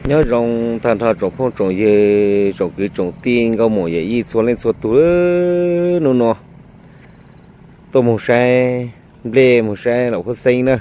nhớ rong than thà trồng phong trồng ye trồng cứ trồng tiên có mùa ye y xuống lên xuống túi nó nó tôi một xe lê một xe lẩu có xanh nữa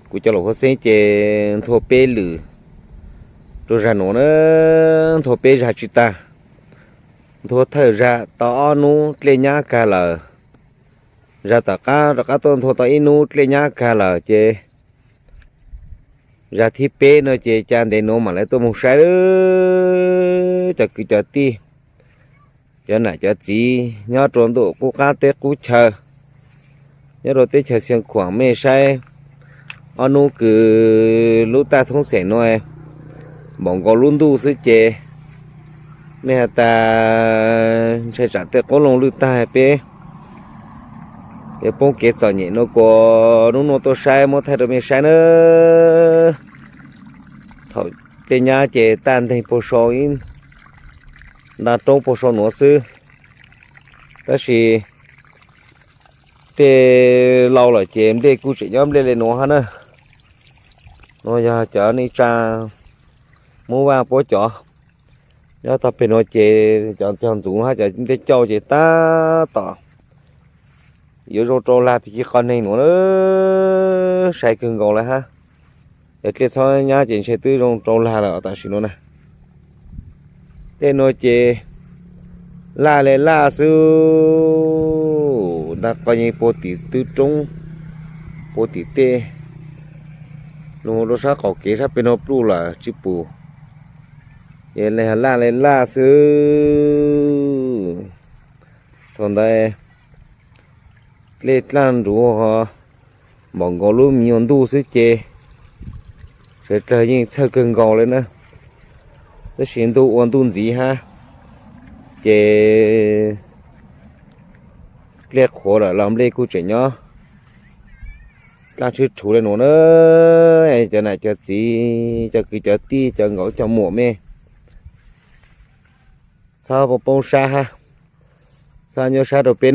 của cho lẩu có xanh chè thua bê lử rồi ra nó thua bê ra chỉ ta thua thở ra tao nu lên nhá cả là ra tất cả tôi thua tao nu lên nhá cả là chè ra thi bê nó chè chan để nó mà lại tôi một xe cho cứ cho ti cho này cho gì nhớ trốn độ cố cá tết cú chờ nhớ rồi tết chờ xiên khoảng mê say anh nu cứ lúc ta không sẽ nói bọn có luôn đủ sự chế mẹ ta sẽ trả tết có lòng lưu ta bé cái bông kết giỏi nhẹ nó có nó tôi sai một thay đổi mê sai nữa thôi trên nhà chế tan thành phố soi in đã trong phố soi nữa sư đó là để lâu rồi chế em để cứu trị nhóm lên nó hơn nữa nó giờ chở đi tra mua vào bố chó nhớ tập về nó chế chọn dùng hai chợ để cho chế ta tỏ yếu rồi trâu la thì con này nữa sai cưng gò lại ha để cái sau nhá chế sẽ tư trong trâu la là tại sao này tên nó chế la lên la sư đặt coi như bộ tỷ tư trung bộ tỷ tê nó sẽ có kế sắp bên nó plu là chip bù vậy là lên la sư còn đây lên lan rùa họ bọn gò lúa miòn đu sư chê sẽ trở nên sơ cưng gò lên nữa cái chuyện tu ổn tu gì ha chê liệt khổ là làm lê cu chuyện nhá làm chút chủ lên nó nữa cho này cho gì cho cứ cho ti cho ngõ cho mùa mê sao một bông sa ha sao nhớ sa đầu bên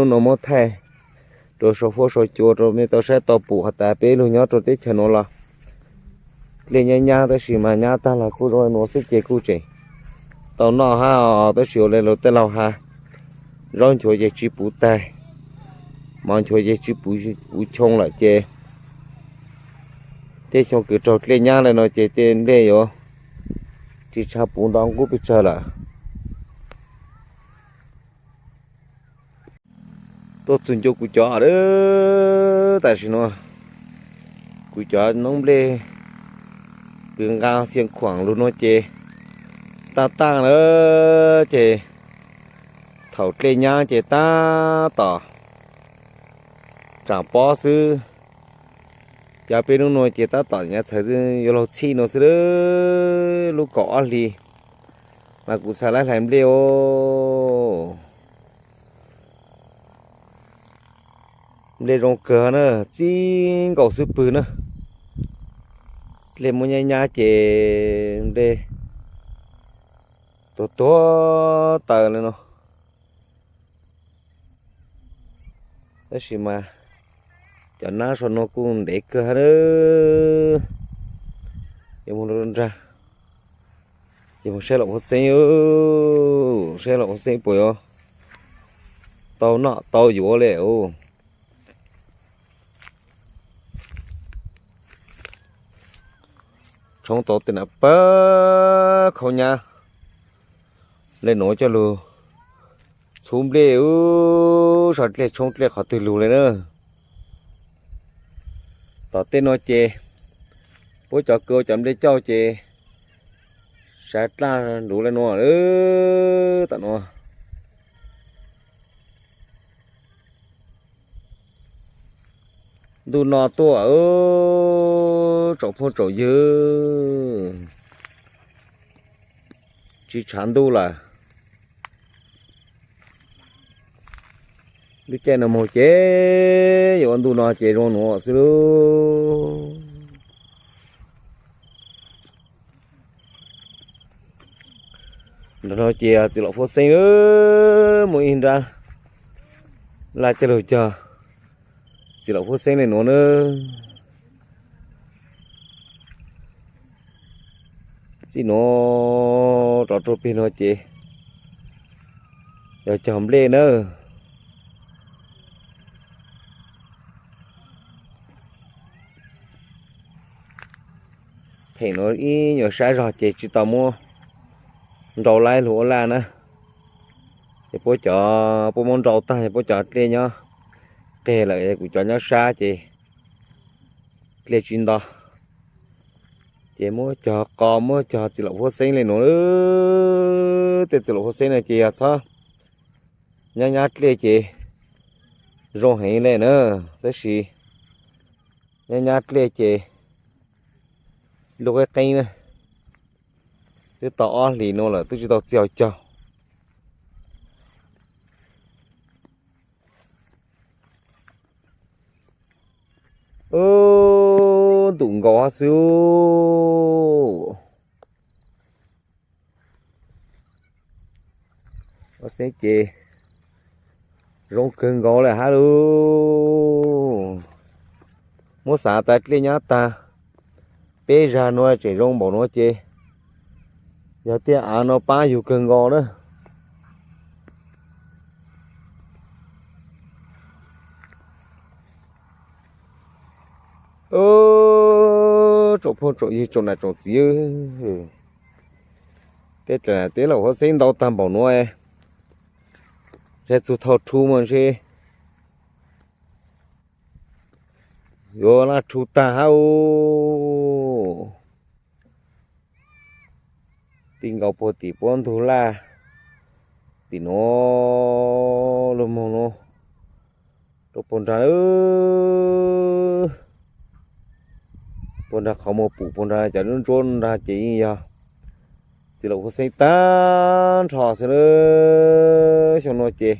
nó mất thay rồi số phố số chuột rồi mấy tao sẽ tao phụ hạt ta bên luôn nhớ rồi tết chờ nó là lên nhà tới xí mà nhà ta là cu rồi nó sẽ chơi cu chơi tao nó ha tới xíu lên rồi tới lâu ha rong chơi chơi chỉ phụ tay mong chơi chơi chỉ phụ chung lại chơi chơi xong cứ trò lên nhà này nó chơi tên đây rồi chỉ cha phụ đóng cũng bị chơi là tôi xin cho cụ chó đó tại sao nó cụ chó nóng lê cường cao xiên khoảng luôn nó chơi ta nữa chơi thầu lên nhà chơi ta tỏ chẳng bỏ sư cha bên nó chơi ta tỏ nhà thời gian yêu lâu chi nó sư lúc cỏ đi mà cụ xài lại làm liều lên rong cờ nữa chín cầu sư bự nữa lên một nhà chơi để to tờ lên nó đó xí mà cho nó cho nó cũng để cờ nữa giờ muốn ra giờ một xe lộc xe bồi tàu nọ tàu dũa lẹo trong tàu tên là bơ không nha lên nổi cho lù xuống lê sọt lê冲lê khó từ lù lên nữa tàu tên nó chê bố cho cơ chấm để cho chê sát la đủ lên nó tận nó đủ nó to trộn phong trộn dư chỉ chán đủ là đứa trẻ nó mồ chế giờ anh đủ nó chế rồi nó xíu nó chế chỉ lọ phô xanh nữa mỗi hình ra là chơi đồ chờ chỉ lọ phô xanh này nó nữa สิโนตอตปิโนเจอย่าจอมเล่เนอthầy nói ý nhỏ sai rồi chị chỉ tao mua rau lai lúa là nè thì bố cho bố món rau ta thì bố cho lên nhá kề lại của cho nhá xa chị lên chuyên đó chị mua cho con mua cho chị lộc hoa sen lên nữa thì chị lộc hoa sen này chị à sao nhá nhá lên chị rau hay lên nữa thế gì nhá nhá lên chị lúc cái cây này tôi tỏ lì nó là tôi chỉ tao chiều cho tụng gõ xíu nó sẽ chê rong cơn gõ là hả luôn mua xả tạt lên nhá ta bé ra nó chỉ rong bỏ nó chê giờ tia nó ba nhiều cơn gò đó trộn phô trộn gì trộn này trộn gì thế là họ xem đâu tam bảo nó sẽ tụt thọ thu mà chứ vô là thu ta hao tình gạo bò tỉ bón thú la tỉ nó lùm mông nó đồ bón ra bón ra không một bù bón ra chả nó trốn ra chỉ ya chỉ là có xây tan thọ sẽ nữa cho nó chê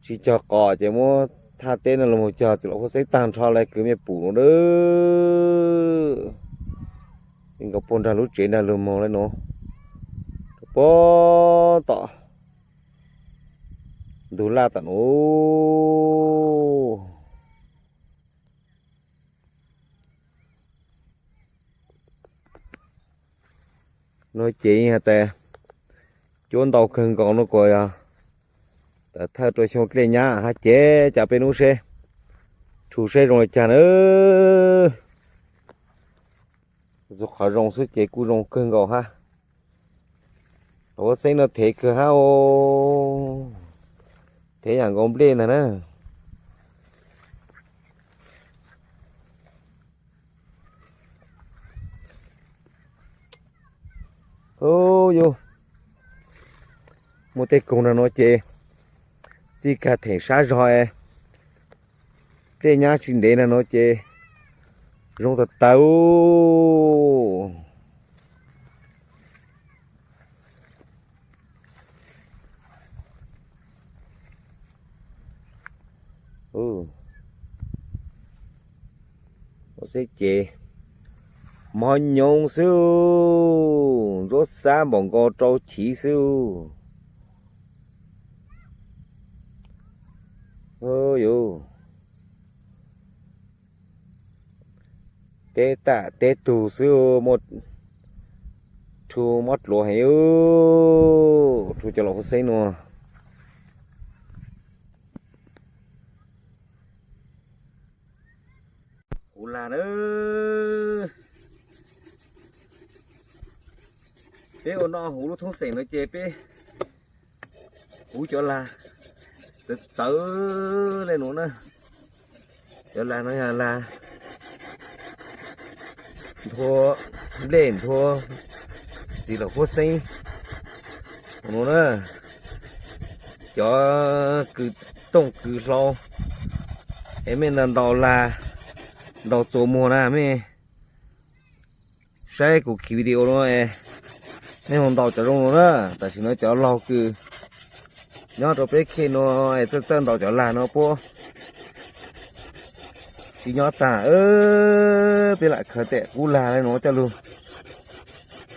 chỉ cho cỏ chỉ mua tha tên là một chờ chỉ là có xây tan thọ lại cứ mẹ bù nó nữa mình có bồn ra lúc trên là lùm màu lên nó bó tỏ đủ la tận ô nói chị hả tè chốn tàu khưng còn nó coi à ta thay tôi xong cái nhà hả chế chả bên u xe chủ xe rồi chả nữa rồi khỏi rong suốt chế cú rong cơn gò ha nó xây nó thế cơ ha ô thế hàng gom lên này nè ô vô một tay cùng là nó chế chỉ cả thể xa rồi cái nhà chuyên đề là nó chế rong thật tàu nó sẽ chê mọi nhông siêu rốt xa bọn con trâu chỉ siêu yo tê tạ tê tù siêu một thu mất lúa hay thu cho lúa xây nữa là nữa bé ôn nó hú nó thông sền nó chê bé hú cho là sợ lên nữa nè cho là nó là thua lên thua gì là phốt xây nó nè cho cứ tông cứ lo em mình làm đầu là đầu tổ mùa nè mẹ sai của kỳ video đó nên hôm đầu cho rong nữa tại vì nó cho lo cứ nhớ rồi bé khi nó chân đầu cho là nó po chỉ nhớ ta bé lại khởi tệ u là nó cho luôn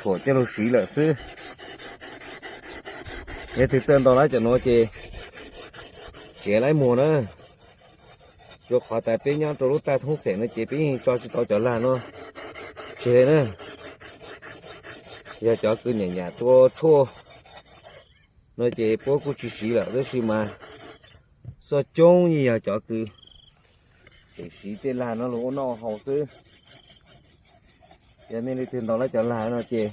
của cho nó xí là sư để từ chân đầu lại cho nó chế lại mùa nữa rồi khỏi tại bên nhau tôi lúc ta không sẽ nó chế bên cho tao trở lại nó chế nữa giờ cho cứ nhà nhà tua chua nó chỉ bố cũng chỉ là đó xí mà so trông như giờ cho cứ chỉ tên là nó lỗ nó hậu sư giờ nên đi tìm đó là cho là nó chỉ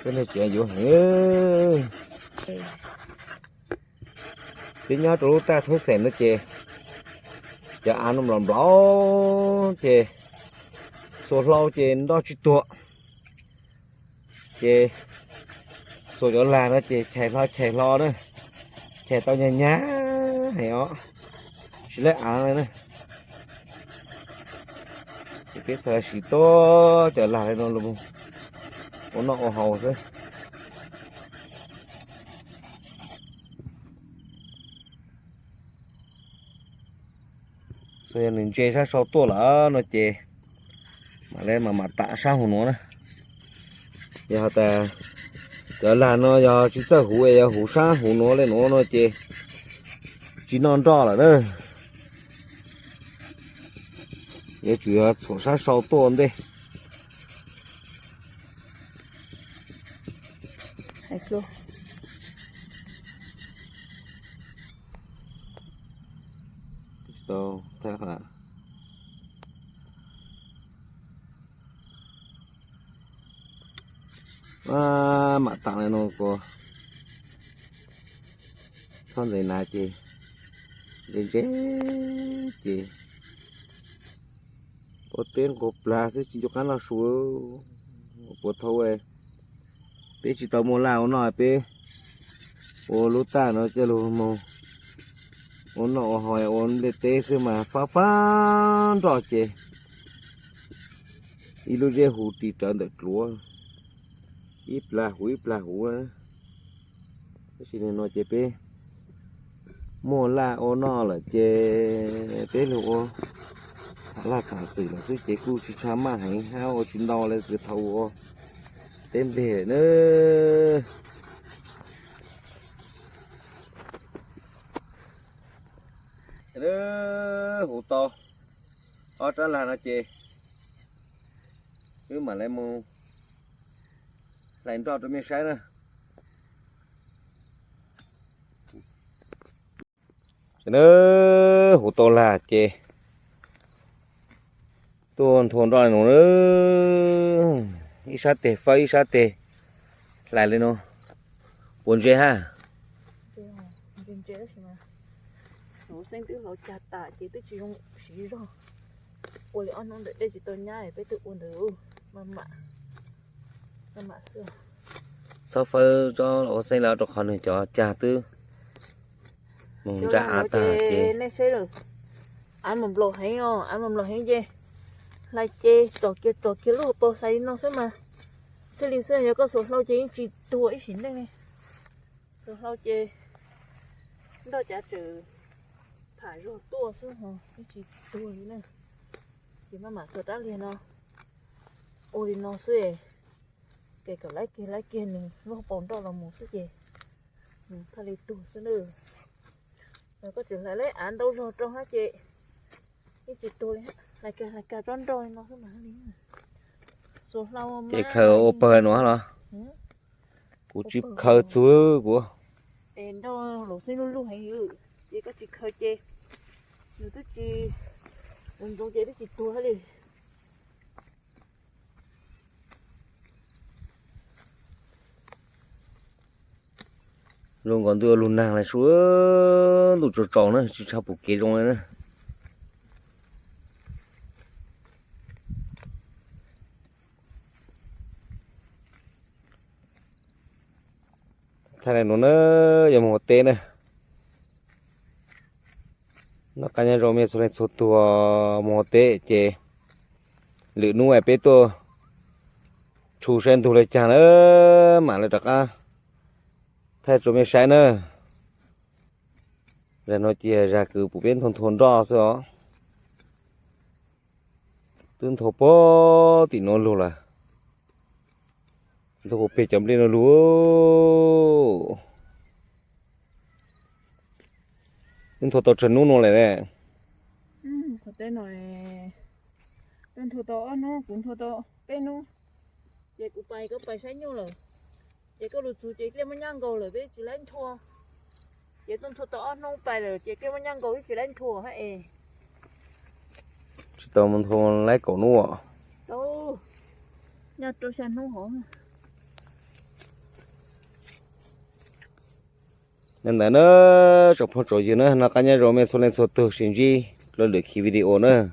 cái này chuyện vô hết tiếng nhớ tụi ta thuốc xẻn nó chè cho ăn nó làm lố chè số lâu chè đó chỉ tuột chè số chỗ là nó chè chạy lo nữa chè tao nhá nhá hay ó chỉ lấy ăn này nè cái sợi xì to trở lại nó luôn nó hầu thế rồi mình chơi ra sau tua là nó chơi mà lên mà tạ sao hồn nó nè giờ ta trở là nó giờ chỉ sợ hủ giờ hủ sa hủ nó lên nó chơi chỉ non to là đó giờ chủ yếu số sa sau tua đây hay luôn đâu thế hả mà tặng này nó có con gì nào chị chị có tên của pla sẽ chỉ cho cái là số của thâu ấy bé chỉ tao mua lao nói bé ô lú ta nó chơi lú mồ ôn nọ hỏi ôn để tê sư mà phá rõ chê ý lúc dê hù tì trơn được lúa ít là hú á cái gì này nói chê bê mua la ôn nọ là chê bê lúa là sản sử là sư chế cu chú chá mà hành hao chú đo lên từ thầu tên bể nữa đó hủ to ở đó là nó chê cứ mà lại mua lại cho tụi mình sáng nữa đó hủ to là chê tuôn thôn rồi nó nữa ít sát tê lại lên nó buồn chê ha nó xanh tứ họ chặt tạ chỉ tứ chỉ không xí rồi ôi lại ăn nó để đây chỉ tôi nhai để tự uống được mà xưa sau phơi cho nó xanh là cho con này cho chả tư mùng ra ta chị này xí rồi ăn mầm lò hay không ăn mầm lò hay gì lại chê trò kia lúc tôi xay nó xí mà thế liền xưa nhớ có số lâu chê chỉ tuổi xỉn đây này số lâu chê đó chả trừ thải rồi tua xuống hồ cái chỉ tua như này chỉ mà sờ đá liền nó ôi nó xuề kể cả lấy kia mình nó bón đó là một số gì thay đi tua xuống nữa rồi có chuyện lại lấy án đâu rồi trong hả chị cái chị tôi lại cả rón rồi nó cứ mà lính số lâu mà chị khờ oper nó hả của chip khờ xuống của em đâu lỗ xin luôn hay ừ chị có chị khờ chê người ta chị mình trong chê chị tua hết đi luôn còn tôi luôn nàng lại xuống tụt tròn nữa chỉ sao bục kia rồi nữa thay này nó giờ một tên này nó cá nhân rồi mình sẽ số tua một tệ chè lựa nuôi bé tua chủ sen thu lại chả nữa mà lại đặc à thay rồi mình sai nữa rồi nó chỉ ra cứ bộ bên thôn rõ sao tương thổ po thì nó luôn là thổ pe chấm lên nó luôn tương thổ tao chân nó lại nè có tên này tên thổ to nó cũng thổ to tên nó Chị cũng bay có bay sáng nhau rồi. Chị có được chú chị kia mà nhang cầu rồi biết chị đánh thua. Chịต้องthua tỏ nó bay rồi chị kia mà nhang cầu chị đánh thua hả ê. Chỉ tao muốn thôn lấy cổ nua. Đâu. Nhà tôi xem nó hổ. Nên là nó chụp phô gì nữa nó cá nhân rồi mình số lên số từ xin gì rồi được khi video nữa